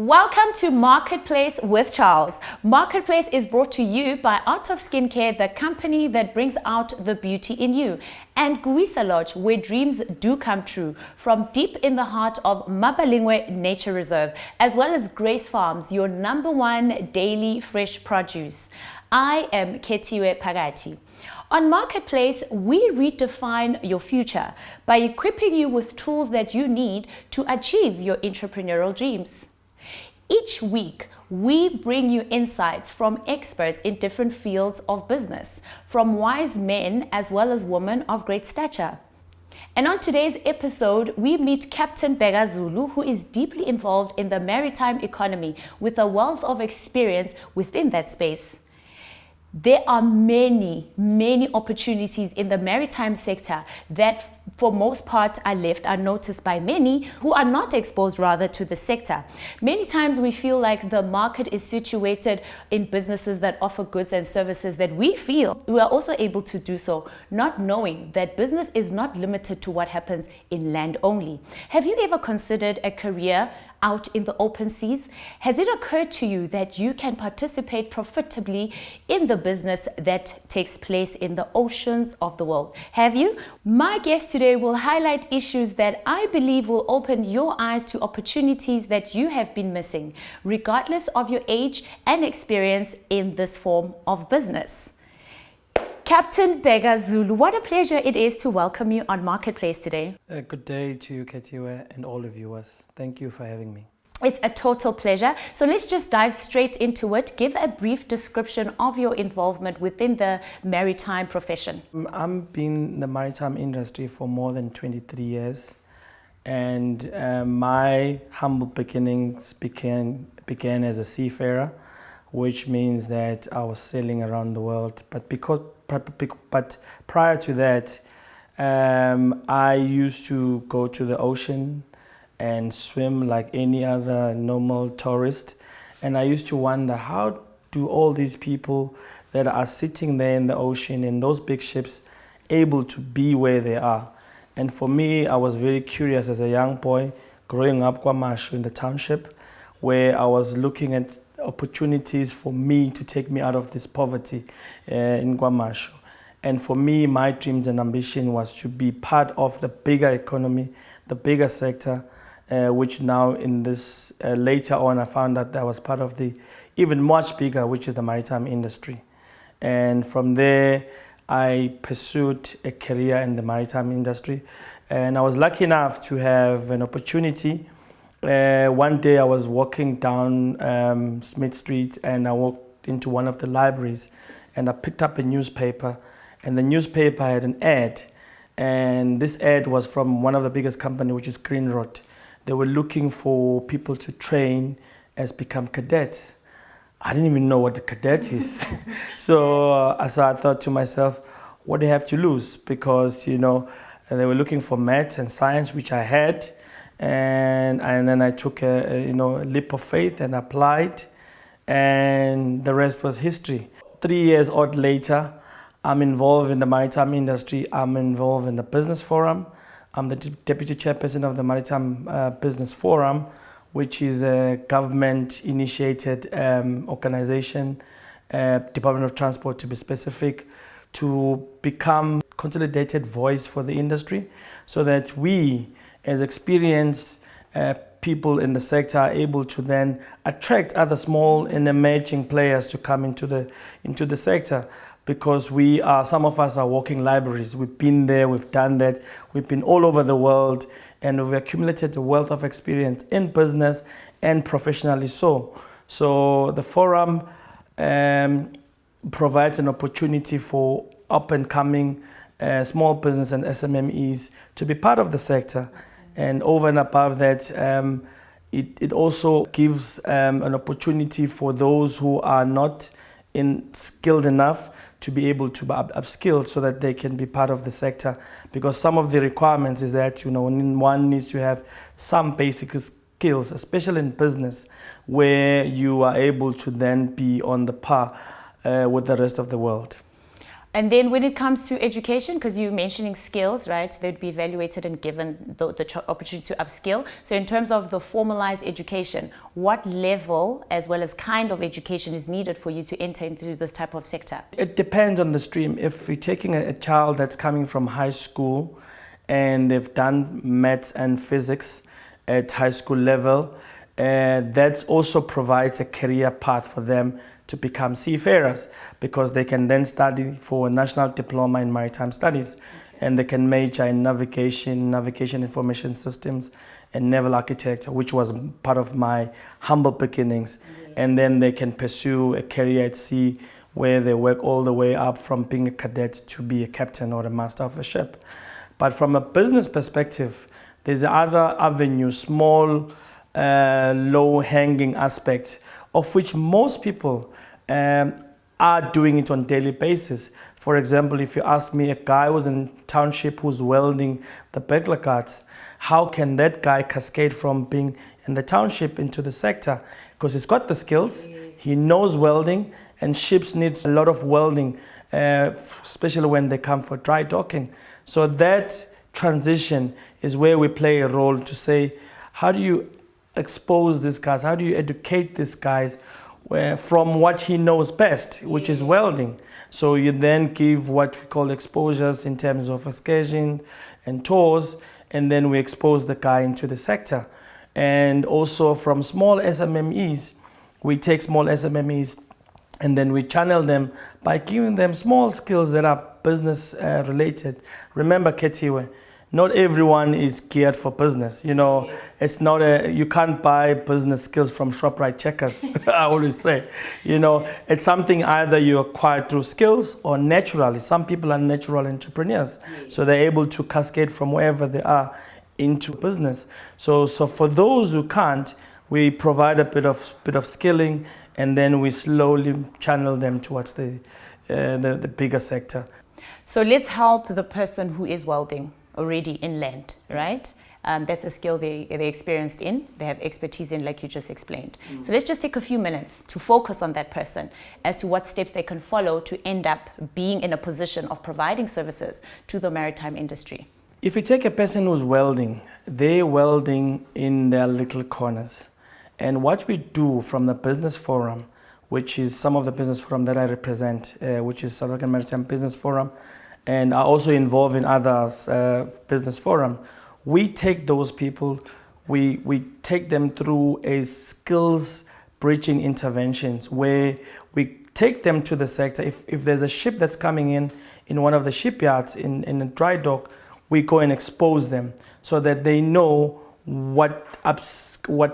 Welcome to Marketplace with Charles. Marketplace is brought to you by Art of Skincare, the company that brings out the beauty in you, and Guisa Lodge, where dreams do come true, from deep in the heart of Mabalingwe Nature Reserve, as well as Grace Farms, your #1 daily fresh produce. I am Ketiwe Pagati. On Marketplace, we redefine your future by equipping you with tools that you need to achieve your entrepreneurial dreams. Each week, we bring you insights from experts in different fields of business, from wise men as well as women of great stature. And on today's episode, we meet Captain Bheka Zulu, who is deeply involved in the maritime economy with a wealth of experience within that space. There are many opportunities in the maritime sector that for most part are left unnoticed by many who are not exposed rather to the sector. Many times we feel like the market is situated in businesses that offer goods and services that we feel we are also able to do so, not knowing that business is not limited to what happens in land only. Have you ever considered a career out in the open seas? Has it occurred to you that you can participate profitably in the business that takes place in the oceans of the world? Have you? My guest today will highlight issues that I believe will open your eyes to opportunities that you have been missing, regardless of your age and experience in this form of business. Captain Bheka Zulu, what a pleasure it is to welcome you on Marketplace today. Good day to you, Ketiwe, and all the viewers. Thank you for having me. It's a total pleasure. So let's just dive straight into it. Give a brief description of your involvement within the maritime profession. I've been in the maritime industry for more than 23 years, and my humble beginnings began as a seafarer, which means that I was sailing around the world. But prior to that, I used to go to the ocean and swim like any other normal tourist. And I used to wonder, how do all these people that are sitting there in the ocean in those big ships able to be where they are? And for me, I was very curious as a young boy growing up KwaMashu in the township, where I was looking at opportunities for me to take me out of this poverty in KwaMashu. And for me, my dreams and ambition was to be part of the bigger economy, the bigger sector, which now in this, later on, I found that was part of the even much bigger, which is the maritime industry. And from there, I pursued a career in the maritime industry. And I was lucky enough to have an opportunity. One day I was walking down Smith Street, and I walked into one of the libraries, and I picked up a newspaper, and the newspaper had an ad, and this ad was from one of the biggest companies, which is Greenrod. They were looking for people to train as become cadets. I didn't even know what a cadet is. So I thought to myself, what do I have to lose? Because, they were looking for maths and science, which I had. And then I took a leap of faith and applied, and the rest was history. 3 years odd later, I'm involved in the maritime industry. I'm involved in the business forum. I'm the deputy chairperson of the Maritime Business Forum, which is a government-initiated organization, Department of Transport to be specific, to become consolidated voice for the industry, so that we, as experienced people in the sector, are able to then attract other small and emerging players to come into the sector, because some of us are walking libraries. We've been there, we've done that, we've been all over the world, and we've accumulated a wealth of experience in business and professionally so. So the forum provides an opportunity for up-and-coming small business and SMMEs to be part of the sector. And over and above that, it also gives an opportunity for those who are not skilled enough to be able to be upskilled, so that they can be part of the sector. Because some of the requirements is that one needs to have some basic skills, especially in business, where you are able to then be on the par with the rest of the world. And then when it comes to education, because you're mentioning skills, right, they'd be evaluated and given the opportunity to upskill. So in terms of the formalized education, what level as well as kind of education is needed for you to enter into this type of sector? It depends on the stream. If we're taking a child that's coming from high school and they've done maths and physics at high school level, that also provides a career path for them to become seafarers, because they can then study for a national diploma in maritime studies, and they can major in navigation information systems and naval architecture, which was part of my humble beginnings. And then they can pursue a career at sea where they work all the way up from being a cadet to be a captain or a master of a ship. But from a business perspective, there's other avenues, small, low-hanging aspects, of which most people are doing it on a daily basis. For example, if you ask me, a guy who's in township who's welding the burglar cards, how can that guy cascade from being in the township into the sector? Because he's got the skills, he knows welding, and ships need a lot of welding, especially when they come for dry docking. So that transition is where we play a role to say, how do you expose these guys? How do you educate these guys from what he knows best, which is welding? So you then give what we call exposures in terms of excursion and tours, and then we expose the guy into the sector. And also from small SMMEs, we take small SMMEs and then we channel them by giving them small skills that are business related. Remember, Ketiwe, not everyone is geared for business. You know, it's not you can't buy business skills from ShopRite Checkers, I always say. You know, it's something either you acquire through skills or naturally. Some people are natural entrepreneurs, so they're able to cascade from wherever they are into business. So for those who can't, we provide a bit of skilling, and then we slowly channel them towards the bigger sector. So let's help the person who is welding already inland, right? That's a skill they're experienced in, they have expertise in, like you just explained. So let's just take a few minutes to focus on that person as to what steps they can follow to end up being in a position of providing services to the maritime industry. If you take a person who's welding, they're welding in their little corners. And what we do from the business forum, which is some of the business forum that I represent, which is South African Maritime Business Forum, and are also involved in others business forum, we take those people, we take them through a skills bridging interventions where we take them to the sector. If there's a ship that's coming in one of the shipyards in a dry dock, we go and expose them so that they know what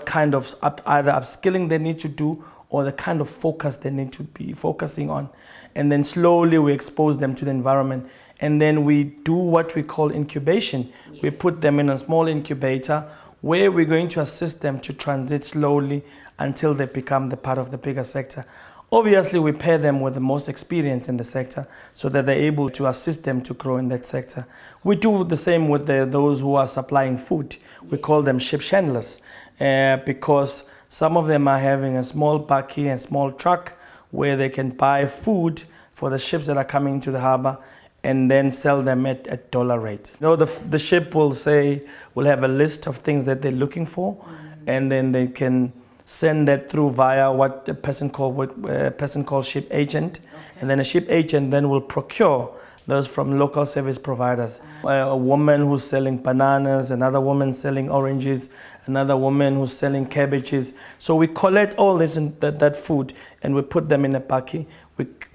kind of either upskilling they need to do or the kind of focus they need to be focusing on. And then slowly we expose them to the environment. And then we do what we call incubation. We put them in a small incubator where we're going to assist them to transit slowly until they become the part of the bigger sector. Obviously, we pair them with the most experience in the sector so that they're able to assist them to grow in that sector. We do the same with those who are supplying food. We call them ship chandlers because some of them are having a small bakkie and small truck where they can buy food for the ships that are coming into the harbor and then sell them at a dollar rate. You know, the ship will have a list of things that they're looking for, and then they can send that through via what a person called ship agent, and then a ship agent then will procure those from local service providers. A woman who's selling bananas, another woman selling oranges, another woman who's selling cabbages. So we collect all this that food and we put them in a bakkie.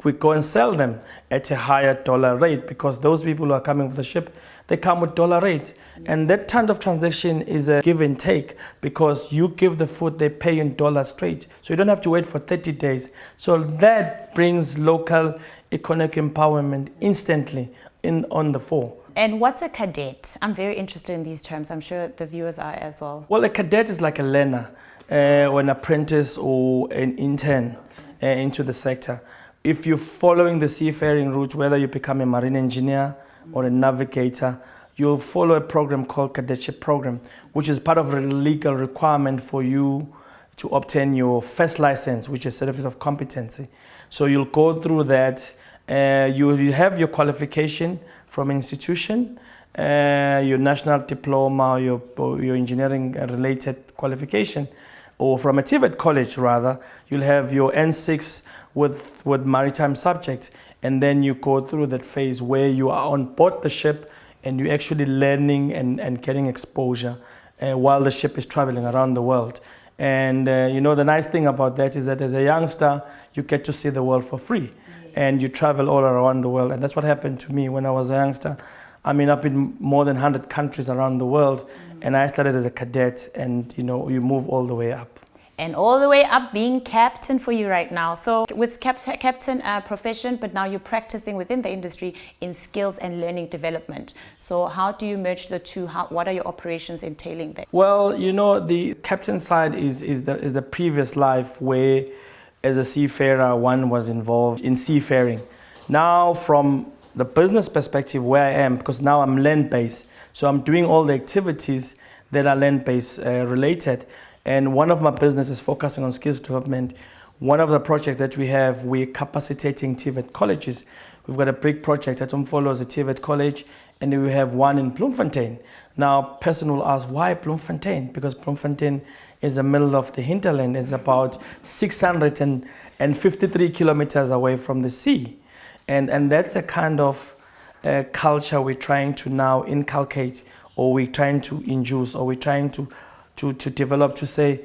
We go and sell them at a higher dollar rate because those people who are coming with the ship, they come with dollar rates. And that kind of transaction is a give and take because you give the food, they pay in dollars straight. So you don't have to wait for 30 days. So that brings local economic empowerment instantly on the fore. And what's a cadet? I'm very interested in these terms. I'm sure the viewers are as well. Well, a cadet is like a learner or an apprentice or an intern into the sector. If you're following the seafaring route, whether you become a marine engineer or a navigator, you'll follow a program called cadetship program, which is part of a legal requirement for you to obtain your first license, which is certificate of competency. So you'll go through that You have your qualification from institution, your national diploma, or your engineering related qualification, or from a TVET college rather. You'll have your N6 with maritime subjects, and then you go through that phase where you are on board the ship and you're actually learning and getting exposure while the ship is traveling around the world. And the nice thing about that is that as a youngster, you get to see the world for free. And you travel all around the world. And that's what happened to me when I was a youngster. I mean, I've been more than 100 countries around the world. And I started as a cadet, and you move all the way up. And all the way up being captain for you right now. So with captain profession, but now you're practicing within the industry in skills and learning development. So how do you merge the two? What are your operations entailing there? Well, the captain side is the previous life where, as a seafarer, one was involved in seafaring. Now, from the business perspective where I am, because now I'm land-based, so I'm doing all the activities that are land-based related. And one of my businesses is focusing on skills development. One of the projects that we have, we're capacitating TVET colleges. We've got a big project at Umfolo's TVET college, and we have one in Bloemfontein. Now, person will ask, why Bloemfontein? Because Bloemfontein is the middle of the hinterland. It's about 653 kilometers away from the sea. And that's a kind of culture we're trying to now inculcate, or we're trying to induce, or we're trying to develop, to say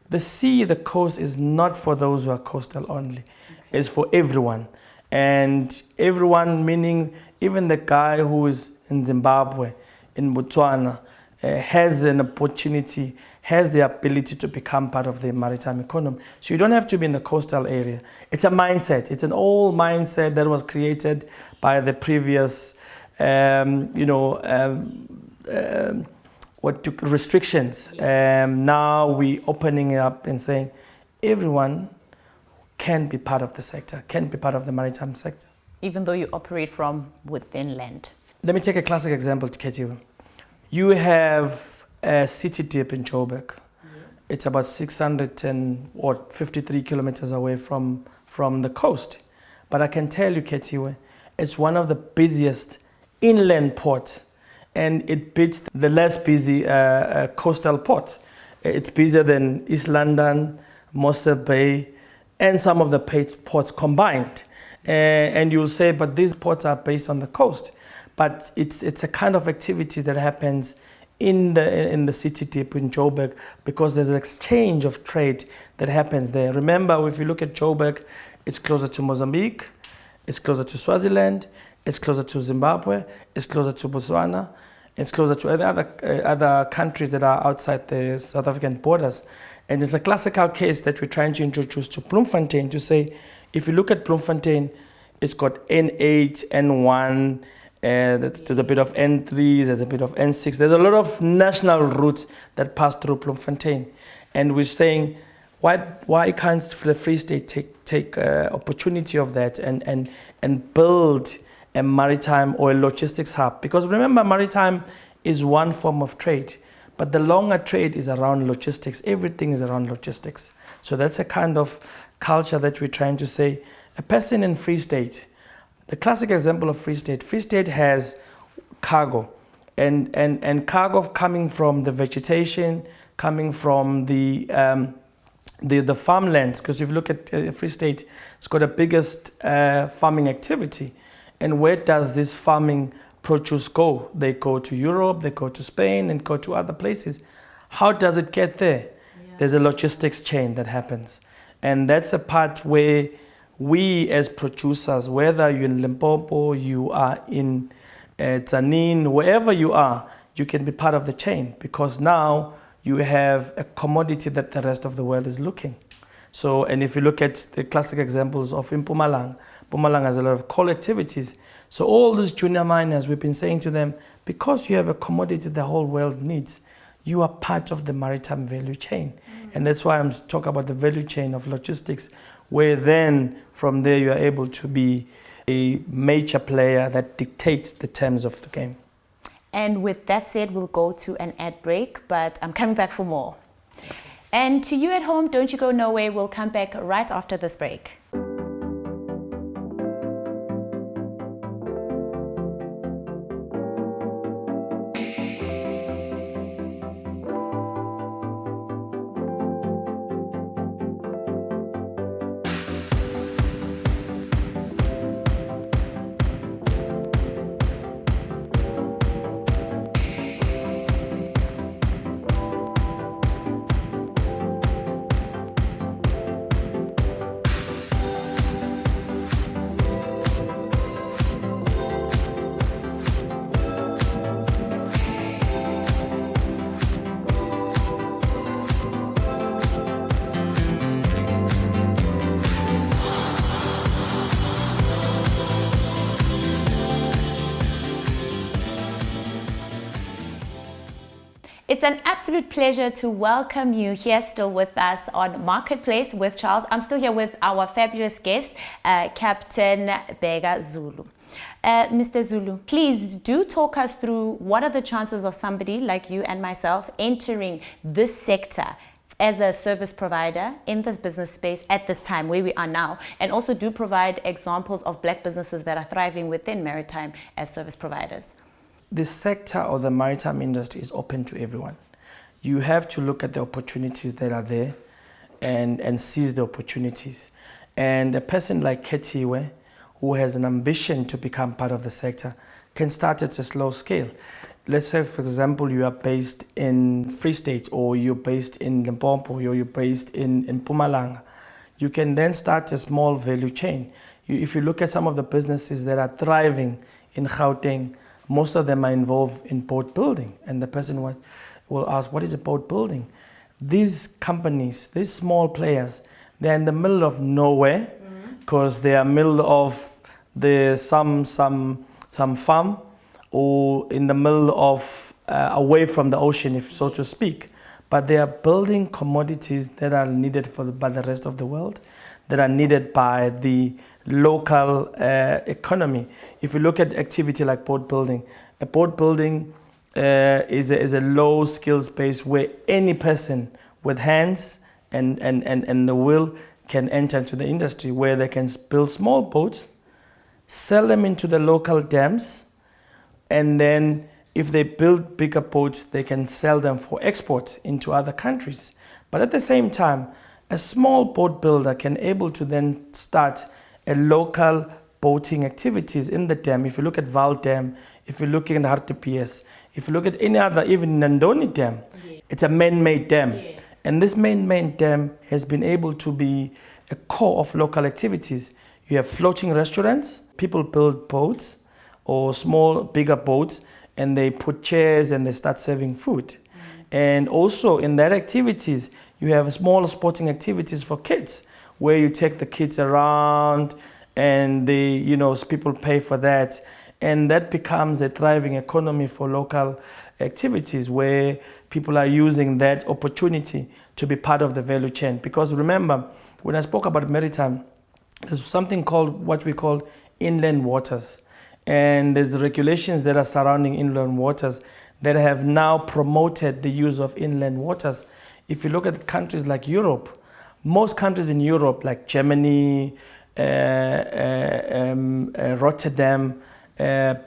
the sea, the coast is not for those who are coastal only. It's for everyone. And everyone, meaning even the guy who is in Zimbabwe, in Botswana, has an opportunity, has the ability to become part of the maritime economy. So you don't have to be in the coastal area. It's a mindset. It's an old mindset that was created by the previous, restrictions. Now we're opening it up and saying everyone can be part of the sector, can be part of the maritime sector. Even though you operate from within land. Let me take a classic example, Ketiwe. You have a city deep in Joburg. Yes. It's about 653 kilometers away from the coast. But I can tell you, Ketiwe, it's one of the busiest inland ports, and it beats the less busy coastal ports. It's busier than East London, Mossel Bay, and some of the ports combined. And you'll say, but these ports are based on the coast. But it's a kind of activity that happens in the city deep in Joburg, because there's an exchange of trade that happens there. Remember, if you look at Joburg, it's closer to Mozambique, it's closer to Swaziland, it's closer to Zimbabwe, it's closer to Botswana, it's closer to other countries that are outside the South African borders. And it's a classical case that we're trying to introduce to Bloemfontein, to say, if you look at Bloemfontein, it's got N8, N1, there's a bit of N3, there's a bit of N6. There's a lot of national routes that pass through Bloemfontein. And we're saying, why can't the Free State take opportunity of that and build a maritime or a logistics hub? Because remember, maritime is one form of trade, but the longer trade is around logistics. Everything is around logistics. So that's a kind of culture that we're trying to say, a person in Free State, the classic example of Free State has cargo, and cargo coming from the vegetation, coming from the farmlands, because if you look at Free State, it's got the biggest farming activity. And where does this farming produce go? They go to Europe, they go to Spain, and go to other places. How does it get there? Yeah. There's a logistics chain that happens. And that's a part where we as producers, whether you're in Limpopo, you are in Tzaneen, wherever you are, you can be part of the chain, because now you have a commodity that the rest of the world is looking. So, and if you look at the classic examples of Mpumalanga, Mpumalanga has a lot of coal activities. So all these junior miners, we've been saying to them, because you have a commodity the whole world needs, you are part of the maritime value chain. And that's why I'm talking about the value chain of logistics, where then from there you are able to be a major player that dictates the terms of the game. And with that said, we'll go to an ad break, but I'm coming back for more. And to you at home, don't you go nowhere. We'll come back right after this break. It's an absolute pleasure to welcome you here still with us on Marketplace with Charles. I'm still here with our fabulous guest, Captain Bheka Zulu. Mr. Zulu, please do talk us through what are the chances of somebody like you and myself entering this sector as a service provider in this business space at this time where we are now, and also do provide examples of black businesses that are thriving within maritime as service providers. This sector or the maritime industry is open to everyone. You have to look at the opportunities that are there and seize the opportunities. And a person like Ketiwe, who has an ambition to become part of the sector, can start at a slow scale. Let's say, for example, you are based in Free State, or you're based in Limpopo, or you're based in Mpumalanga. You can then start a small value chain. If you look at some of the businesses that are thriving in Gauteng, most of them are involved in boat building. And the person will ask, what is a boat building? These companies, these small players, they're in the middle of nowhere, because they are middle of some farm, or in the middle of away from the ocean, if so to speak. But they are building commodities that are needed by the rest of the world, that are needed by the local economy. If you look at activity like boat building, a boat building is a low skill space where any person with hands and the will can enter into the industry, where they can build small boats, sell them into the local dams, and then if they build bigger boats, they can sell them for export into other countries. But at the same time, a small boat builder can able to then start a local boating activities in the dam. If you look at Val Dam, if you're looking at RTPS, if you look at any other, even Nandoni Dam, it's a man-made dam. Yes. And this man-made dam has been able to be a core of local activities. You have floating restaurants, people build boats or small, bigger boats, and they put chairs and they start serving food. And also in that activities, you have small sporting activities for kids, where you take the kids around and people pay for that. And that becomes a thriving economy for local activities, where people are using that opportunity to be part of the value chain. Because remember, when I spoke about maritime, there's something called what we call inland waters. And there's the regulations that are surrounding inland waters that have now promoted the use of inland waters. If you look at countries like Europe, most countries in Europe, like Germany, Rotterdam,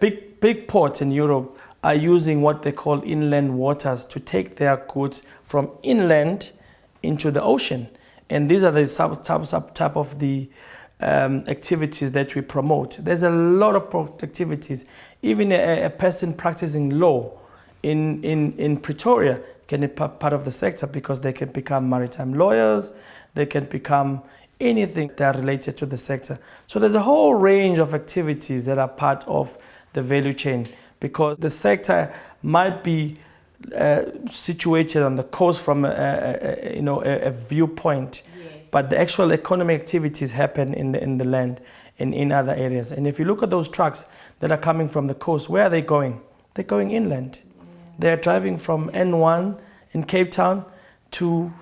big ports in Europe are using what they call inland waters to take their goods from inland into the ocean. And these are the type of the activities that we promote. There's a lot of activities. Even a person practicing law in Pretoria can be part of the sector, because they can become maritime lawyers, they can become anything that are related to the sector. So there's a whole range of activities that are part of the value chain, because the sector might be situated on the coast from a viewpoint, yes, but the actual economic activities happen in the land and in other areas. And if you look at those trucks that are coming from the coast, where are they going? They're going inland. Yeah. They're driving from N1 in Cape Town to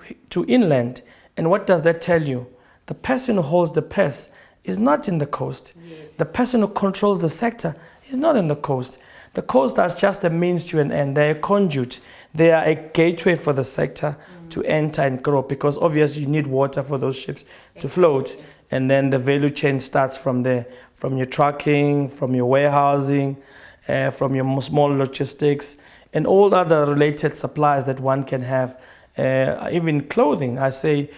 inland. And what does that tell you? The person who holds the purse is not in the coast. Yes. The person who controls the sector is not in the coast. The coast is just a means to an end. They're a conduit. They are a gateway for the sector to enter and grow, because obviously you need water for those ships to float. And then the value chain starts from there, from your trucking, from your warehousing, from your small logistics, and all other related supplies that one can have. Even clothing. I say,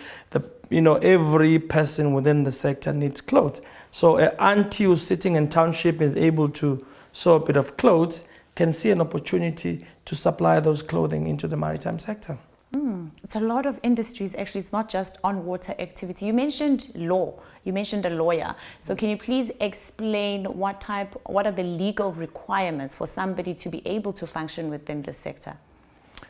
every person within the sector needs clothes. So an auntie who's sitting in township is able to sew a bit of clothes, can see an opportunity to supply those clothing into the maritime sector. It's a lot of industries, actually. It's not just on water activity. You mentioned law. You mentioned a lawyer. So can you please explain what are the legal requirements for somebody to be able to function within this sector?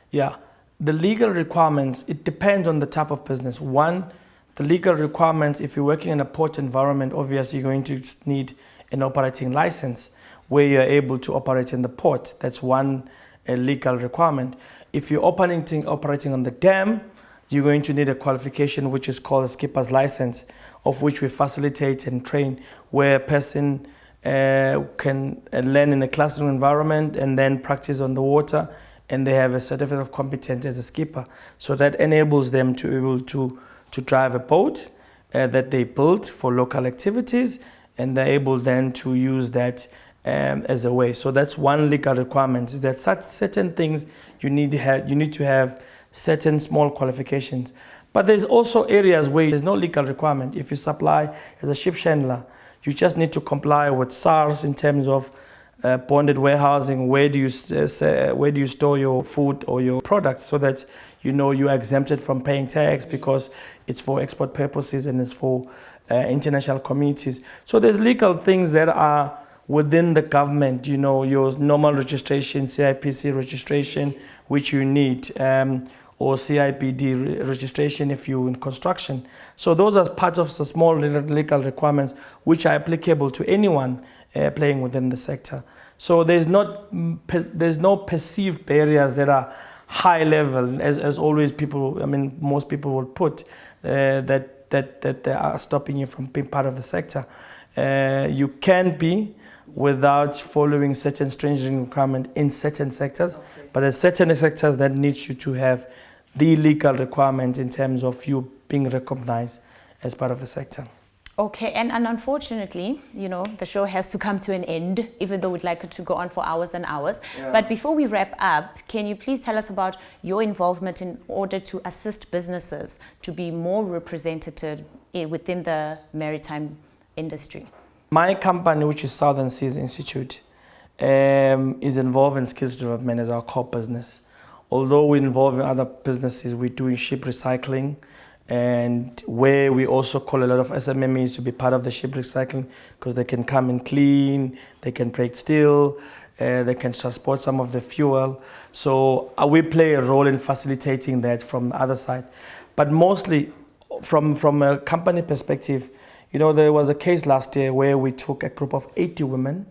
Yeah, the legal requirements, it depends on the type of business. One, the legal requirements, if you're working in a port environment, obviously you're going to need an operating license where you're able to operate in the port. That's one legal requirement. If you're operating on the dam, you're going to need a qualification which is called a skipper's license, of which we facilitate and train, where a person can learn in a classroom environment and then practice on the water, and they have a certificate of competence as a skipper. So that enables them to be able to drive a boat that they built for local activities, and they're able then to use that as a way. So that's one legal requirement, is that certain things you need to have certain small qualifications. But there's also areas where there's no legal requirement. If you supply as a ship chandler, you just need to comply with SARS in terms of bonded warehousing. Where do you store your food or your products, so that you are exempted from paying tax, because it's for export purposes and it's for international communities. So there's legal things that are within the government, your normal registration, CIPC registration, which you need, or CIPD registration if you're in construction. So those are part of the small legal requirements which are applicable to anyone playing within the sector. So there's no perceived barriers that are high level, as always most people will put, that they are stopping you from being part of the sector. You can be without following certain stringent requirements in certain sectors, but there's certain sectors that need you to have the legal requirement in terms of you being recognized as part of the sector. Okay, and unfortunately, the show has to come to an end, even though we'd like it to go on for hours and hours. Yeah. But before we wrap up, can you please tell us about your involvement in order to assist businesses to be more represented within the maritime industry? My company, which is Southern Seas Institute, is involved in skills development as our core business. Although we're involved in other businesses, we're doing ship recycling, and where we also call a lot of SMMEs to be part of the ship recycling, because they can come and clean, they can break steel, they can transport some of the fuel. So we play a role in facilitating that from the other side. But mostly from a company perspective, there was a case last year where we took a group of 80 women.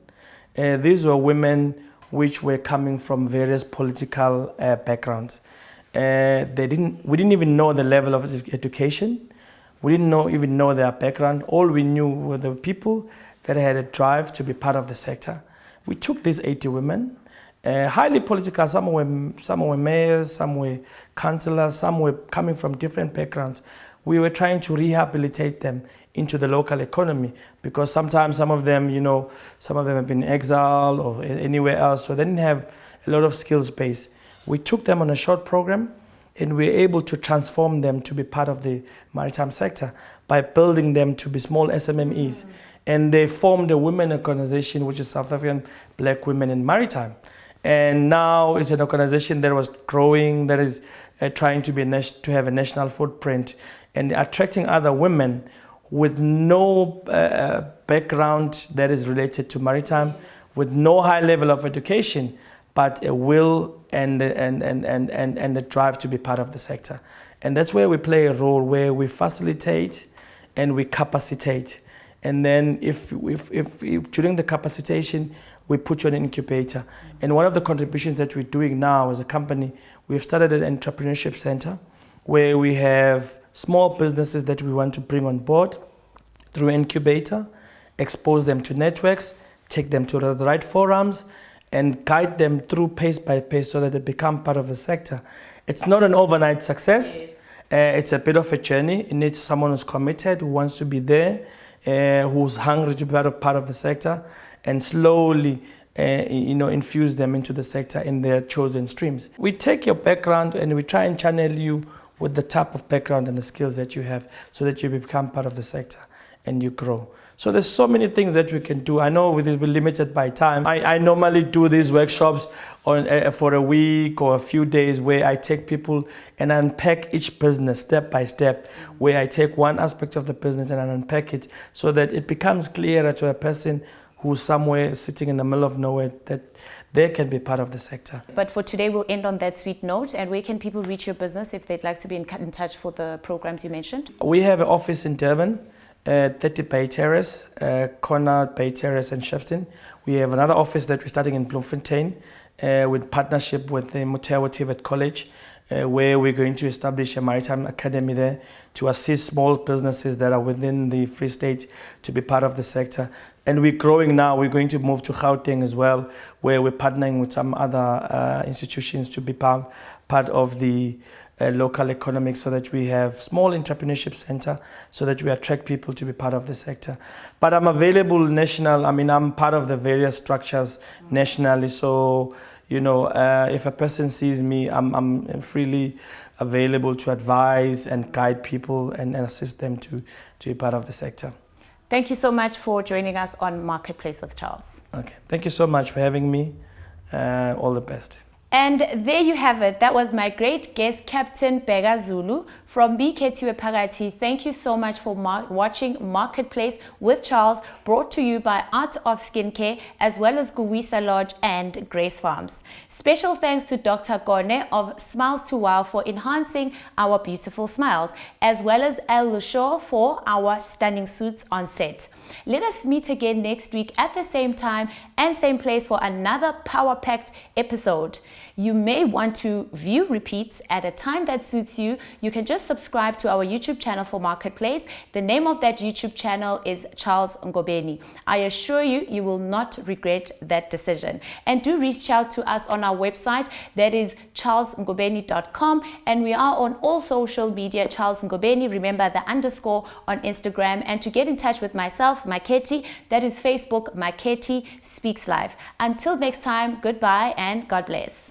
These were women which were coming from various political backgrounds. We didn't even know the level of education. We didn't even know their background. All we knew were the people that had a drive to be part of the sector. We took these 80 women, highly political. Some were mayors, some were councillors, some were coming from different backgrounds. We were trying to rehabilitate them into the local economy, because sometimes some of them have been exiled or anywhere else, so they didn't have a lot of skills base. We took them on a short program, and we were able to transform them to be part of the maritime sector by building them to be small SMMEs. And they formed a women organization, which is South African Black Women in Maritime. And now it's an organization that was growing, that is trying to have a national footprint and attracting other women with no background that is related to maritime, with no high level of education, but a will and the drive to be part of the sector. And that's where we play a role, where we facilitate and we capacitate. And then if during the capacitation, we put you on an incubator. And one of the contributions that we're doing now as a company, we've started an entrepreneurship center where we have small businesses that we want to bring on board through incubator, expose them to networks, take them to the right forums, and guide them through pace by pace so that they become part of the sector. It's not an overnight success. It's a bit of a journey. It needs someone who's committed, who wants to be there, who's hungry to be part of the sector, and slowly infuse them into the sector in their chosen streams. We take your background and we try and channel you with the type of background and the skills that you have, so that you become part of the sector and you grow. So there's so many things that we can do. I know we're limited by time. I normally do these workshops for a week or a few days, where I take people and unpack each business step by step, where I take one aspect of the business and I unpack it so that it becomes clearer to a person who's somewhere sitting in the middle of nowhere, that they can be part of the sector. But for today, we'll end on that sweet note. And where can people reach your business if they'd like to be in touch for the programs you mentioned? We have an office in Durban, 30 Bay Terrace, Corner Bay Terrace and Shepstone. We have another office that we're starting in Bloemfontein, with partnership with the Motheo TVET College, where we're going to establish a maritime academy there to assist small businesses that are within the Free State to be part of the sector. And we're growing now. We're going to move to Gauteng as well, where we're partnering with some other institutions to be part of the local economic, so that we have small entrepreneurship center, so that we attract people to be part of the sector. But I'm available national. I mean, I'm part of the various structures nationally. So, if a person sees me, I'm freely available to advise and guide people and assist them to be part of the sector. Thank you so much for joining us on Marketplace with Charles. Okay, thank you so much for having me. All the best. And there you have it. That was my great guest, Captain Bheka Zulu from BK Thank you so much for watching Marketplace with Charles, brought to you by Art of Skincare, as well as Ngobeni Lodge and Grace Farms. Special thanks to Dr. Kone of Smiles to Wow for enhancing our beautiful smiles, as well as El Lusho for our stunning suits on set. Let us meet again next week at the same time and same place for another power-packed episode. You may want to view repeats at a time that suits you. You can just subscribe to our YouTube channel for Marketplace. The name of that YouTube channel is Charles Ngobeni. I assure you, you will not regret that decision. And do reach out to us on our website, that is charlesngobeni.com. And we are on all social media, Charles Ngobeni. Remember the _ on Instagram. And to get in touch with myself, Maketi, that is Facebook, Maketi Speaks Live. Until next time, goodbye and God bless.